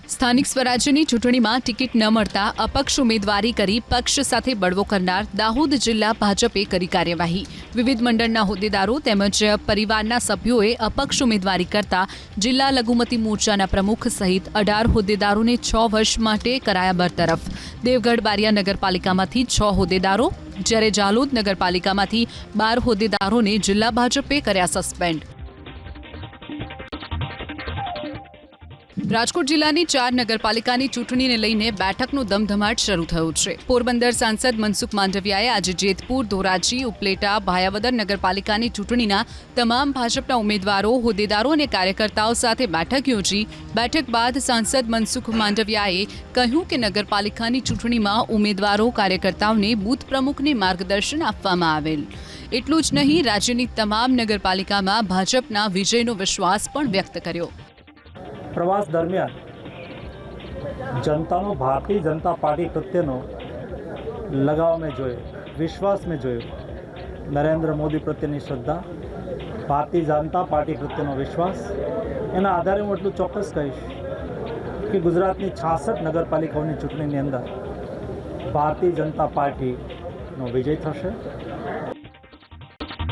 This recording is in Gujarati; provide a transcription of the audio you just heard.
સ્થાનિક સ્વરાજ્યની ચૂંટણીમાં ટિકિટ ન મળતા અપક્ષ ઉમેદવારી કરી પક્ષ સાથે બળવો કરનાર દાહોદ જિલ્લા ભાજપે કરી કાર્યવાહી। વિવિધ મંડળના હોદ્દેદારો તેમજ પરિવારના સભ્યોએ અપક્ષ ઉમેદવારી કરતા જિલ્લા લઘુમતી મોરચાના પ્રમુખ સહિત 18 હોદ્દેદારોને 6 વર્ષ માટે કરાયા બરતરફ। દેવગઢ બારિયા નગરપાલિકામાંથી 6 હોદ્દેદારો, જ્યારે જાલોદ નગરપાલિકામાંથી 12 હોદ્દેદારોને જિલ્લા ભાજપે કર્યા સસ્પેન્ડ। રાજકોટ જિલ્લાની 4 નગરપાલિકાની ચૂંટણીને લઈને બેઠકનો ધમધમાટ શરૂ થયો છે। પોરબંદર સાંસદ મનસુખ માંડવિયાએ આજે જેતપુર, ધોરાજી, ઉપલેટા, ભાયાવદર નગરપાલિકાની ચૂંટણીના તમામ ભાજપના ઉમેદવારો, હોદ્દેદારો અને કાર્યકર્તાઓ સાથે બેઠક યોજી। બેઠક બાદ સાંસદ મનસુખ માંડવિયાએ કહ્યું કે નગરપાલિકાની ચૂંટણીમાં ઉમેદવારો, કાર્યકર્તાઓને બૂથ પ્રમુખને માર્ગદર્શન આપવામાં આવેલ। એટલું જ નહીં, રાજ્યની તમામ નગરપાલિકામાં ભાજપના વિજયનો વિશ્વાસ પણ વ્યક્ત કર્યો। प्रवास दरमियान जनता भारतीय जनता पार्टी प्रत्येनो लगाव में जो विश्वास में जो नरेंद्र मोदी प्रत्येनी श्रद्धा, भारतीय जनता पार्टी प्रत्येनो विश्वास एना आधारे हूँ एटलुं चौक्कस कहीश कि गुजरातनी 66 नगरपालिकाओनी चूंटणीनी अंदर भारतीय जनता पार्टीनो विजय थशे।